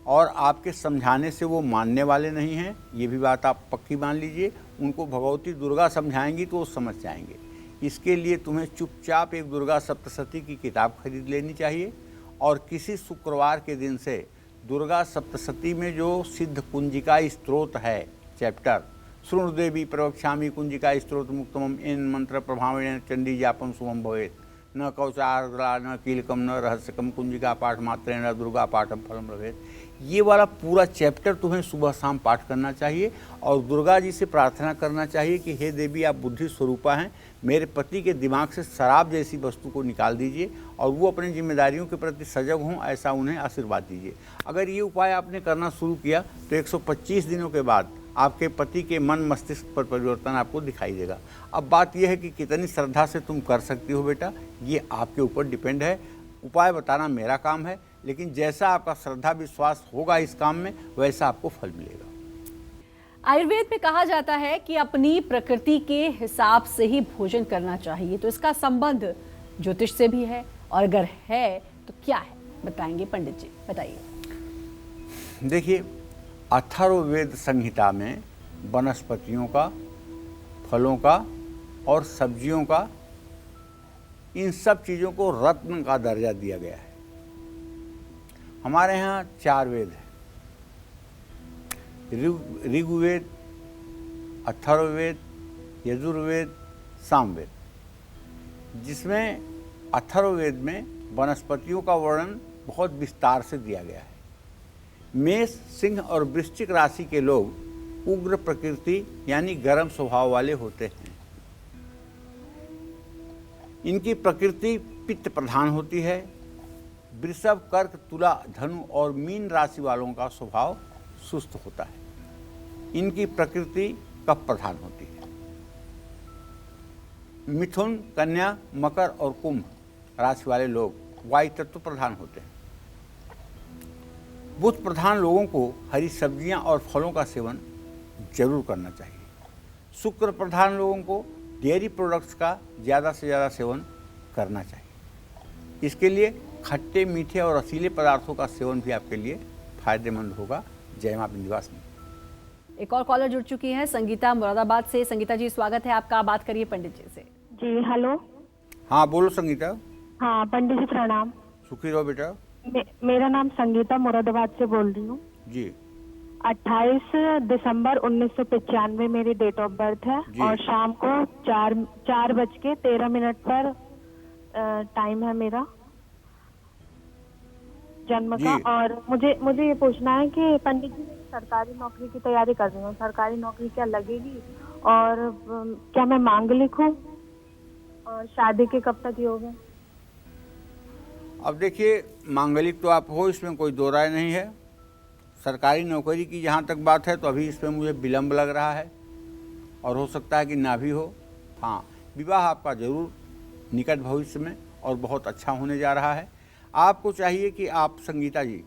और आपके समझाने से वो मानने वाले नहीं हैं। ये भी बात आप पक्की मान लीजिए। उनको भगवती दुर्गा समझाएंगी तो वो समझ जाएंगे। इसके लिए तुम्हें चुपचाप एक दुर्गा सप्तशती की किताब खरीद लेनी चाहिए और किसी शुक्रवार के दिन से दुर्गा सप्तशती में जो सिद्ध कुंजिका स्तोत्र है चैप्टर, शृणु देवी प्रवक्ष्यामि कुंजिका स्तोत्र मुक्तमम इन मंत्र प्रभावेण चंडी जापम शुभम भवेत् न कौचार्द्रा न कीलकम न रहस्यकम कुंजिका पाठ मात्रेण दुर्गा पाठम फलम लभेत्। ये वाला पूरा चैप्टर तुम्हें सुबह शाम पाठ करना चाहिए और दुर्गा जी से प्रार्थना करना चाहिए कि हे देवी, आप बुद्धि स्वरूपा हैं, मेरे पति के दिमाग से शराब जैसी वस्तु को निकाल दीजिए और वो अपनी जिम्मेदारियों के प्रति सजग हों, ऐसा उन्हें आशीर्वाद दीजिए। अगर ये उपाय आपने करना शुरू किया तो 125 दिनों के बाद आपके पति के मन मस्तिष्क पर परिवर्तन आपको दिखाई देगा। अब बात यह है कि कितनी श्रद्धा से तुम कर सकती हो बेटा, ये आपके ऊपर डिपेंड है। उपाय बताना मेरा काम है, लेकिन जैसा आपका श्रद्धा विश्वास होगा इस काम में, वैसा आपको फल मिलेगा। आयुर्वेद में कहा जाता है कि अपनी प्रकृति के हिसाब से ही भोजन करना चाहिए, तो इसका संबंध ज्योतिष से भी है, और अगर है तो क्या है, बताएंगे पंडित जी, बताइए। देखिए, अथर्ववेद संहिता में वनस्पतियों का फलों का और सब्जियों का, इन सब चीज़ों को रत्न का दर्जा दिया गया है। हमारे यहाँ 4 वेद हैं, ऋग्वेद, अथर्ववेद, यजुर्वेद, सामवेद, जिसमें अथर्ववेद में वनस्पतियों का वर्णन बहुत विस्तार से दिया गया है। मेष, सिंह और वृश्चिक राशि के लोग उग्र प्रकृति यानी गर्म स्वभाव वाले होते हैं। इनकी प्रकृति पित्त प्रधान होती है। वृषभ, कर्क, तुला, धनु और मीन राशि वालों का स्वभाव सुस्त होता है। इनकी प्रकृति कफ प्रधान होती है। मिथुन, कन्या, मकर और कुंभ राशि वाले लोग वायु तत्व प्रधान होते हैं। बुध प्रधान लोगों को हरी सब्जियां और फलों का सेवन जरूर करना चाहिए। शुक्र प्रधान लोगों को डेयरी प्रोडक्ट्स का ज़्यादा से ज़्यादा सेवन करना चाहिए। इसके लिए खट्टे, मीठे और रसीले पदार्थों का सेवन भी आपके लिए फायदेमंद होगा। जय मां विंध्यवासिनी। एक और कॉलर जुड़ चुकी है, संगीता मुरादाबाद से। संगीता जी, स्वागत है आपका, बात करिए पंडित जी से। जी हेलो। हाँ बोलो संगीता। हाँ पंडित जी प्रणाम। सुखी रहो बेटा। मेरा नाम संगीता मुरादाबाद से बोल रही हूँ जी। 28 दिसंबर 1995 मेरी डेट ऑफ बर्थ है और शाम को 4:13 पर टाइम है मेरा जन्म का। और मुझे ये पूछना है कि पंडित जी, सरकारी नौकरी की तैयारी कर रही हूँ, सरकारी नौकरी क्या लगेगी और क्या मैं मांगलिक हूँ और शादी के कब तक योग है? अब देखिए, मांगलिक तो आप हो, इसमें कोई दो राय नहीं है। सरकारी नौकरी की जहाँ तक बात है तो अभी इसमें मुझे विलम्ब लग रहा है और हो सकता है कि ना भी हो। हाँ, विवाह आपका जरूर निकट भविष्य में और बहुत अच्छा होने जा रहा है। आपको चाहिए कि आप संगीता जी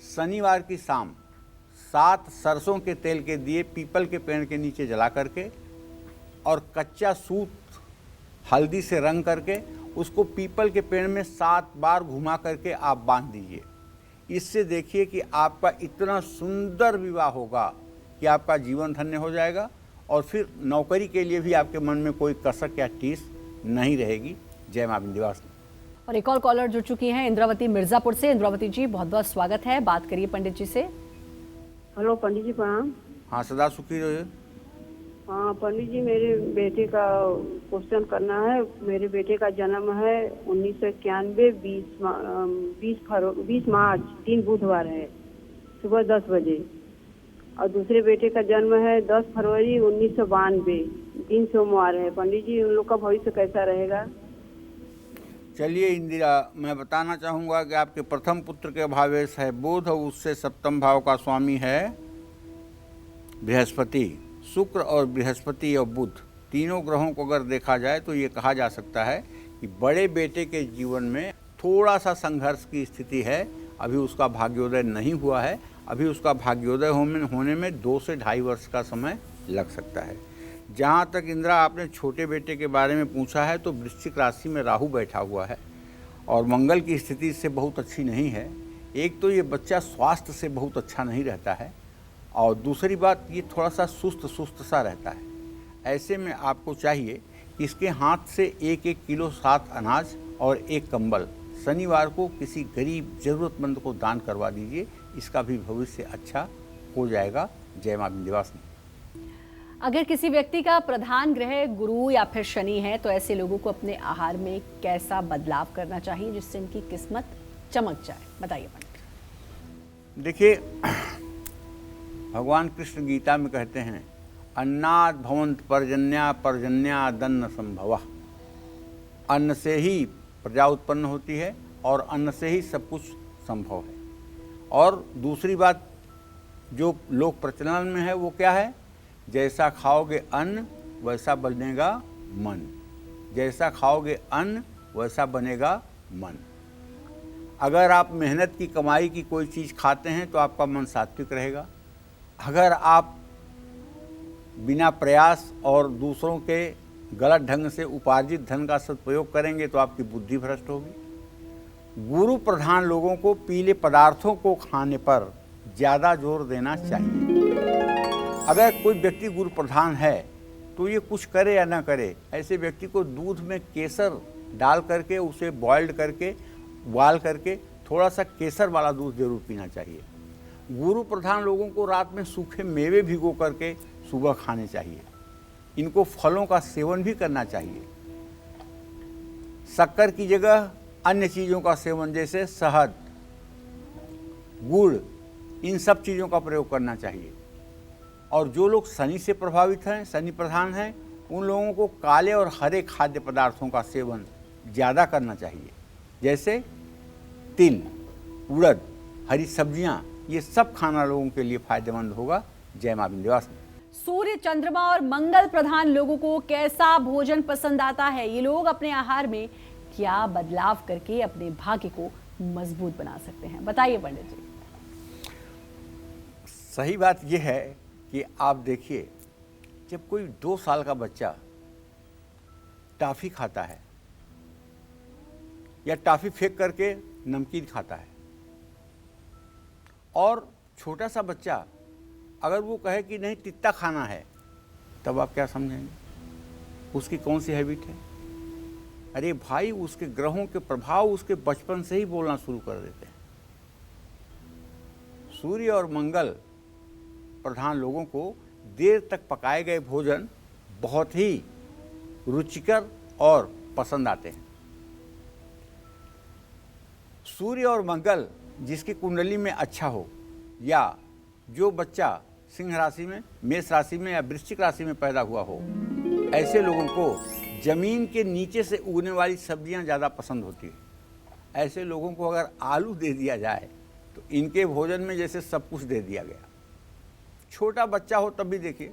शनिवार की शाम 7 सरसों के तेल के दिए पीपल के पेड़ के नीचे जला करके और कच्चा सूत हल्दी से रंग करके उसको पीपल के पेड़ में 7 बार घुमा करके आप बांध दीजिए। इससे देखिए कि आपका इतना सुंदर विवाह होगा कि आपका जीवन धन्य हो जाएगा और फिर नौकरी के लिए भी आपके मन में कोई कसक या टीस नहीं रहेगी। जय मां विंध्यवासिनी। और एक और कॉलर जुड़ चुकी हैं, इंद्रावती मिर्जापुर से। इंद्रावती जी, बहुत बहुत स्वागत है, बात करिए पंडित जी से। हेलो पंडित जी प्रणाम। हाँ, सदा सुखी रहिए। हाँ पंडित जी, मेरे बेटे का क्वेश्चन करना है। मेरे बेटे का जन्म है 1991 20 मार्च 3 बुधवार है, सुबह 10 बजे। और दूसरे बेटे का जन्म है 10 फरवरी 1992 दिन सोमवार है। पंडित जी, उन लोग का भविष्य कैसा रहेगा? चलिए इंदिरा, मैं बताना चाहूँगा कि आपके प्रथम पुत्र के भावेश है बुध और उससे सप्तम भाव का स्वामी है बृहस्पति। शुक्र और बृहस्पति और बुध तीनों ग्रहों को अगर देखा जाए तो ये कहा जा सकता है कि बड़े बेटे के जीवन में थोड़ा सा संघर्ष की स्थिति है। अभी उसका भाग्योदय नहीं हुआ है। अभी उसका भाग्योदय होने में 2 से 2.5 वर्ष का समय लग सकता है। जहाँ तक इंदिरा आपने छोटे बेटे के बारे में पूछा है तो वृश्चिक राशि में राहु बैठा हुआ है और मंगल की स्थिति इससे बहुत अच्छी नहीं है। एक तो ये बच्चा स्वास्थ्य से बहुत अच्छा नहीं रहता है और दूसरी बात ये थोड़ा सा सुस्त सा रहता है। ऐसे में आपको चाहिए कि इसके हाथ से 1-1 किलो 7 अनाज और 1 कंबल शनिवार को किसी गरीब ज़रूरतमंद को दान करवा दीजिए। इसका भी भविष्य अच्छा हो जाएगा। जय मां विंध्यवासिनी। अगर किसी व्यक्ति का प्रधान ग्रह गुरु या फिर शनि है तो ऐसे लोगों को अपने आहार में कैसा बदलाव करना चाहिए जिससे इनकी किस्मत चमक जाए, बताइए पंडित। देखिए, भगवान कृष्ण गीता में कहते हैं, अन्नाद भवंत पर्जन्या पर्जन्या दन्न संभव। अन्न से ही प्रजा उत्पन्न होती है और अन्न से ही सब कुछ संभव है। और दूसरी बात जो लोक प्रचलन में है वो क्या है? जैसा खाओगे अन्न वैसा बनेगा मन। जैसा खाओगे अन्न वैसा बनेगा मन। अगर आप मेहनत की कमाई की कोई चीज़ खाते हैं तो आपका मन सात्विक रहेगा। अगर आप बिना प्रयास और दूसरों के गलत ढंग से उपार्जित धन का सदुपयोग करेंगे तो आपकी बुद्धि भ्रष्ट होगी। गुरु प्रधान लोगों को पीले पदार्थों को खाने पर ज़्यादा जोर देना चाहिए। अगर कोई व्यक्ति गुरु प्रधान है तो ये कुछ करे या ना करे, ऐसे व्यक्ति को दूध में केसर डाल करके उसे बॉइल्ड करके उबाल करके थोड़ा सा केसर वाला दूध जरूर पीना चाहिए। गुरु प्रधान लोगों को रात में सूखे मेवे भिगो करके सुबह खाने चाहिए। इनको फलों का सेवन भी करना चाहिए। शक्कर की जगह अन्य चीज़ों का सेवन जैसे शहद, गुड़, इन सब चीज़ों का प्रयोग करना चाहिए। और जो लोग शनि से प्रभावित हैं, शनि प्रधान हैं, उन लोगों को काले और हरे खाद्य पदार्थों का सेवन ज़्यादा करना चाहिए, जैसे तिल, उड़द, हरी सब्जियां, ये सब खाना लोगों के लिए फायदेमंद होगा। जय मां विंध्यवासिनी। सूर्य, चंद्रमा और मंगल प्रधान लोगों को कैसा भोजन पसंद आता है? ये लोग अपने आहार में क्या बदलाव करके अपने भाग्य को मजबूत बना सकते हैं? बताइए पंडित जी। सही बात यह है कि आप देखिए, जब कोई 2 साल का बच्चा टॉफ़ी खाता है या टॉफ़ी फेंक करके नमकीन खाता है, और छोटा सा बच्चा अगर वो कहे कि नहीं तित्ता खाना है, तब आप क्या समझेंगे? उसकी कौन सी हैबिट है? अरे भाई, उसके ग्रहों के प्रभाव उसके बचपन से ही बोलना शुरू कर देते हैं। सूर्य और मंगल प्रधान लोगों को देर तक पकाए गए भोजन बहुत ही रुचिकर और पसंद आते हैं। सूर्य और मंगल जिसकी कुंडली में अच्छा हो, या जो बच्चा सिंह राशि में, मेष राशि में या वृश्चिक राशि में पैदा हुआ हो, ऐसे लोगों को जमीन के नीचे से उगने वाली सब्जियां ज़्यादा पसंद होती है। ऐसे लोगों को अगर आलू दे दिया जाए तो इनके भोजन में जैसे सब कुछ दे दिया गया। छोटा बच्चा हो तब भी देखिए,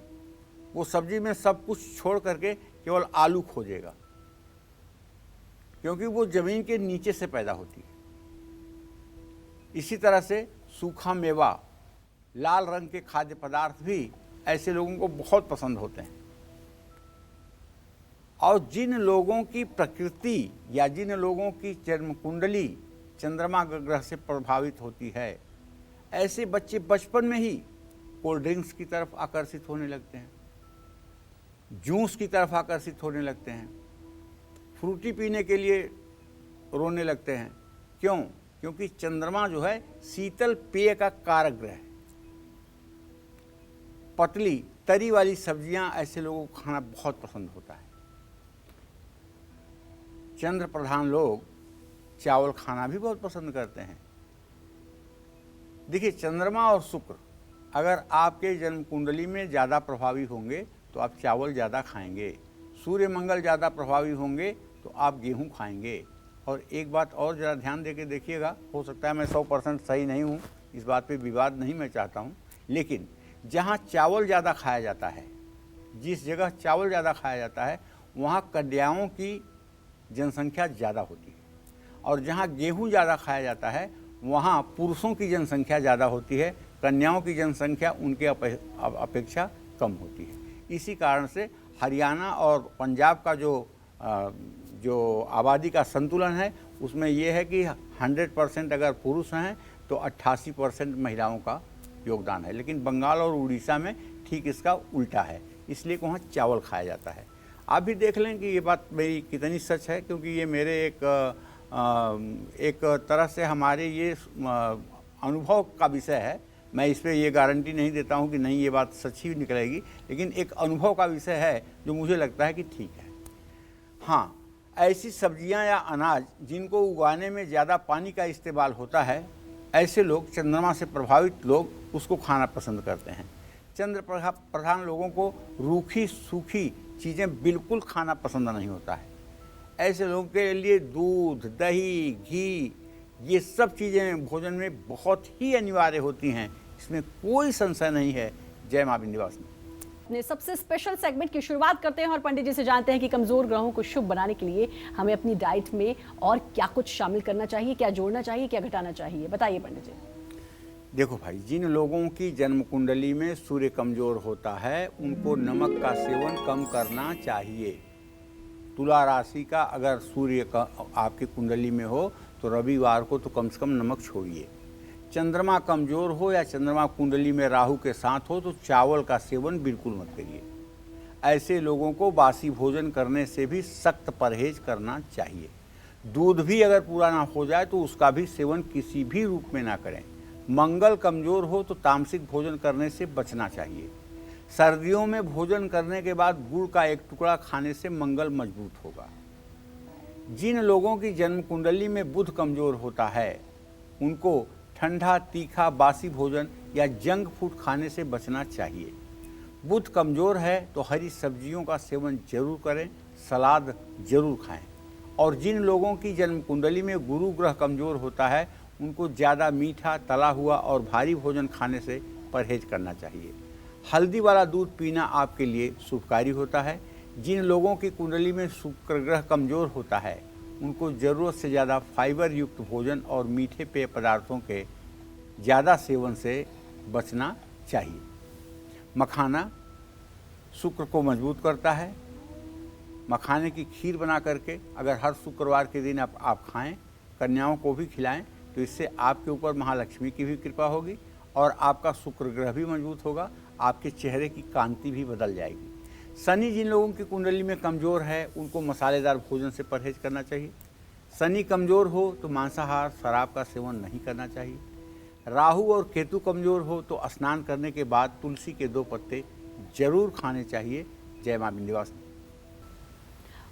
वो सब्जी में सब कुछ छोड़ करके केवल आलू खोजेगा, क्योंकि वो जमीन के नीचे से पैदा होती है। इसी तरह से सूखा मेवा, लाल रंग के खाद्य पदार्थ भी ऐसे लोगों को बहुत पसंद होते हैं। और जिन लोगों की प्रकृति या जिन लोगों की जन्म कुंडली चंद्रमा ग्रह से प्रभावित होती है, ऐसे बच्चे बचपन में ही कोल्ड ड्रिंक्स की तरफ आकर्षित होने लगते हैं, जूस की तरफ आकर्षित होने लगते हैं, फ्रूटी पीने के लिए रोने लगते हैं। क्यों? क्योंकि चंद्रमा जो है शीतल पेय का कारक ग्रह है। पतली तरी वाली सब्जियां ऐसे लोगों को खाना बहुत पसंद होता है। चंद्र प्रधान लोग चावल खाना भी बहुत पसंद करते हैं। देखिए, चंद्रमा और शुक्र अगर आपके जन्म कुंडली में ज़्यादा प्रभावी होंगे तो आप चावल ज़्यादा खाएंगे। सूर्य मंगल ज़्यादा प्रभावी होंगे तो आप गेहूं खाएंगे। और एक बात और ज़रा ध्यान देके देखिएगा, हो सकता है मैं 100% सही नहीं हूँ, इस बात पे विवाद नहीं मैं चाहता हूँ, लेकिन जहाँ चावल ज़्यादा खाया जाता है, जिस जगह चावल ज़्यादा खाया जाता है, वहाँ कन्याओं की जनसंख्या ज़्यादा होती है। और जहाँ गेहूँ ज़्यादा खाया जाता है, वहाँ पुरुषों की जनसंख्या ज़्यादा होती है, कन्याओं की जनसंख्या उनके अपेक्षा कम होती है। इसी कारण से हरियाणा और पंजाब का जो आबादी का संतुलन है, उसमें यह है कि 100% अगर पुरुष हैं तो 88% महिलाओं का योगदान है। लेकिन बंगाल और उड़ीसा में ठीक इसका उल्टा है, इसलिए वहाँ चावल खाया जाता है। आप भी देख लें कि ये बात मेरी कितनी सच है, क्योंकि ये मेरे एक तरह से हमारे ये अनुभव का विषय है। मैं इस पर ये गारंटी नहीं देता हूँ कि नहीं ये बात सच ही निकलेगी, लेकिन एक अनुभव का विषय है जो मुझे लगता है कि ठीक है। हाँ, ऐसी सब्जियां या अनाज जिनको उगाने में ज़्यादा पानी का इस्तेमाल होता है, ऐसे लोग, चंद्रमा से प्रभावित लोग, उसको खाना पसंद करते हैं। चंद्र प्रधान लोगों को रूखी सूखी चीज़ें बिल्कुल खाना पसंद नहीं होता है। ऐसे लोगों के लिए दूध, दही, घी, ये सब चीज़ें भोजन में बहुत ही अनिवार्य होती हैं, इसमें कोई संशय नहीं है। जय मां विंध्यवासिनी। अपने सबसे स्पेशल सेगमेंट की शुरुआत करते हैं और पंडित जी से जानते हैं कि कमजोर ग्रहों को शुभ बनाने के लिए हमें अपनी डाइट में और क्या कुछ शामिल करना चाहिए, क्या जोड़ना चाहिए, क्या घटाना चाहिए, बताइए पंडित जी। देखो भाई, जिन लोगों की जन्म कुंडली में सूर्य कमजोर होता है, उनको नमक का सेवन कम करना चाहिए। तुला राशि का अगर सूर्य का आपकी कुंडली में हो तो रविवार को तो कम से कम नमक छोड़िए। चंद्रमा कमजोर हो या चंद्रमा कुंडली में राहु के साथ हो तो चावल का सेवन बिल्कुल मत करिए। ऐसे लोगों को बासी भोजन करने से भी सख्त परहेज करना चाहिए। दूध भी अगर पूरा ना हो जाए तो उसका भी सेवन किसी भी रूप में ना करें। मंगल कमज़ोर हो तो तामसिक भोजन करने से बचना चाहिए। सर्दियों में भोजन करने के बाद गुड़ का एक टुकड़ा खाने से मंगल मजबूत होगा। जिन लोगों की जन्म कुंडली में बुध कमज़ोर होता है उनको ठंडा, तीखा, बासी भोजन या जंक फूड खाने से बचना चाहिए। बुध कमज़ोर है तो हरी सब्जियों का सेवन जरूर करें, सलाद जरूर खाएं। और जिन लोगों की जन्म कुंडली में गुरु ग्रह कमज़ोर होता है उनको ज़्यादा मीठा, तला हुआ और भारी भोजन खाने से परहेज करना चाहिए। हल्दी वाला दूध पीना आपके लिए शुभकारी होता है। जिन लोगों की कुंडली में शुक्र ग्रह कमज़ोर होता है उनको ज़रूरत से ज़्यादा फाइबर युक्त भोजन और मीठे पेय पदार्थों के ज़्यादा सेवन से बचना चाहिए। मखाना शुक्र को मजबूत करता है। मखाने की खीर बना करके अगर हर शुक्रवार के दिन आप खाएं, कन्याओं को भी खिलाएं, तो इससे आपके ऊपर महालक्ष्मी की भी कृपा होगी और आपका शुक्र ग्रह भी मजबूत होगा। आपके चेहरे की कांति भी बदल जाएगी। शनि जिन लोगों की कुंडली में कमज़ोर है उनको मसालेदार भोजन से परहेज करना चाहिए। शनि कमज़ोर हो तो मांसाहार, शराब का सेवन नहीं करना चाहिए। राहु और केतु कमज़ोर हो तो स्नान करने के बाद तुलसी के 2 पत्ते जरूर खाने चाहिए। जय मां विंध्यवासिनी।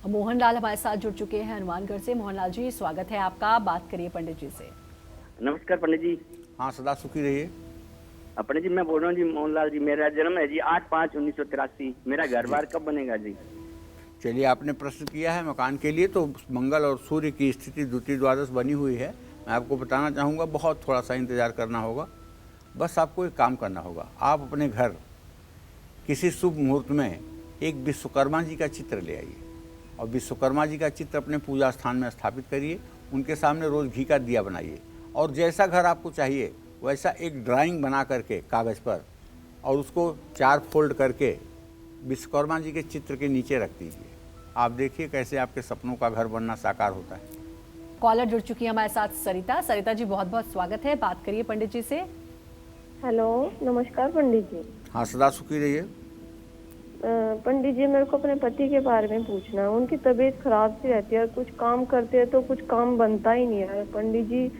मोहनलाल हमारे साथ जुड़ चुके हैं हनुमानगढ़ से। मोहनलाल जी, स्वागत है आपका। बात करिए पंडित जी से। नमस्कार पंडित जी। हाँ, सदा सुखी रहिए। पंडित जी, मैं बोल रहा हूँ जी मोहनलाल जी। मेरा जन्म है जी 8/5/1983। मेरा घर बार कब बनेगा जी? चलिए, आपने प्रश्न किया है मकान के लिए, तो मंगल और सूर्य की स्थिति द्वितीय द्वादश बनी हुई है। मैं आपको बताना चाहूँगा, बहुत थोड़ा सा इंतज़ार करना होगा। बस आपको एक काम करना होगा, आप अपने घर किसी शुभ मुहूर्त में एक विश्वकर्मा जी का चित्र ले आइए और विश्वकर्मा जी का चित्र अपने पूजा स्थान में स्थापित करिए। उनके सामने रोज़ घी का दिया बनाइए और जैसा घर आपको चाहिए वैसा एक ड्राइंग बना करके कागज़ पर और उसको 4 फोल्ड करके विश्वकर्मा जी के चित्र के नीचे रख दीजिए। आप देखिए कैसे आपके सपनों का घर बनना साकार होता है। कॉलर जुड़ चुकी है हमारे साथ सरिता। सरिता जी, बहुत बहुत स्वागत है। बात करिए पंडित जी से। हेलो, नमस्कार पंडित जी। हाँ, सदा सुखी रहिए। पंडित जी, मेरे को अपने पति के बारे में पूछना है। उनकी तबीयत खराब सी रहती है, कुछ काम करते हैं तो कुछ काम बनता ही नहीं है पंडित जी।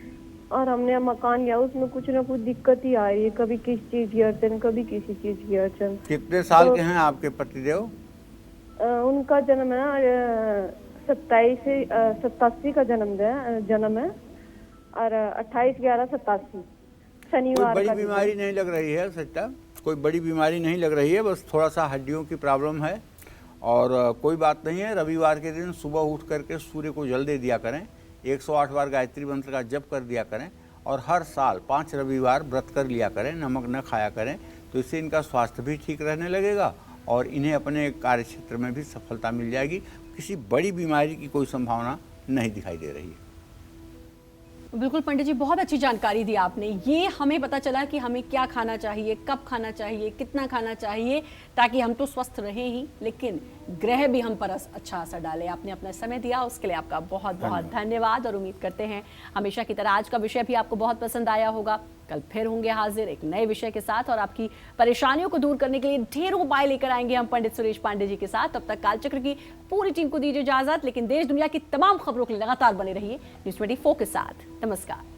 और हमने मकान लिया, उसमें कुछ ना कुछ दिक्कत ही आ रही है। कभी किसी चीज की अड़चन, कभी किसी चीज की अड़चन। कितने साल के हैं आपके पतिदेव? उनका जन्म है 87 का जन्म है और 28/11/87 शनिवार। कोई बड़ी बीमारी नहीं लग रही है सच्चा? कोई बड़ी बीमारी नहीं लग रही है, बस थोड़ा सा हड्डियों की प्रॉब्लम है और कोई बात नहीं है। रविवार के दिन सुबह उठ करके सूर्य को जल दे दिया करें, 108 बार गायत्री मंत्र का जप कर दिया करें और हर साल 5 रविवार व्रत कर लिया करें, नमक न खाया करें। तो इससे इनका स्वास्थ्य भी ठीक रहने लगेगा और इन्हें अपने कार्य क्षेत्र में भी सफलता मिल जाएगी। किसी बड़ी बीमारी की कोई संभावना नहीं दिखाई दे रही है। बिल्कुल पंडित जी, बहुत अच्छी जानकारी दी आपने। ये हमें पता चला कि हमें क्या खाना चाहिए, कब खाना चाहिए, कितना खाना चाहिए, ताकि हम तो स्वस्थ रहें ही लेकिन ग्रह भी हम पर अच्छा असर डाले। आपने अपना समय दिया, उसके लिए आपका बहुत बहुत धन्यवाद और उम्मीद करते हैं हमेशा की तरह आज का विषय भी आपको बहुत पसंद आया होगा। कल फिर होंगे हाजिर एक नए विषय के साथ और आपकी परेशानियों को दूर करने के लिए ढेरों उपाय लेकर आएंगे हम पंडित सुरेश पांडे जी के साथ। तब तक कालचक्र की पूरी टीम को दीजिए इजाजत, लेकिन देश दुनिया की तमाम खबरों के लिए लगातार बने रहिए न्यूज़ 24 के साथ। नमस्कार।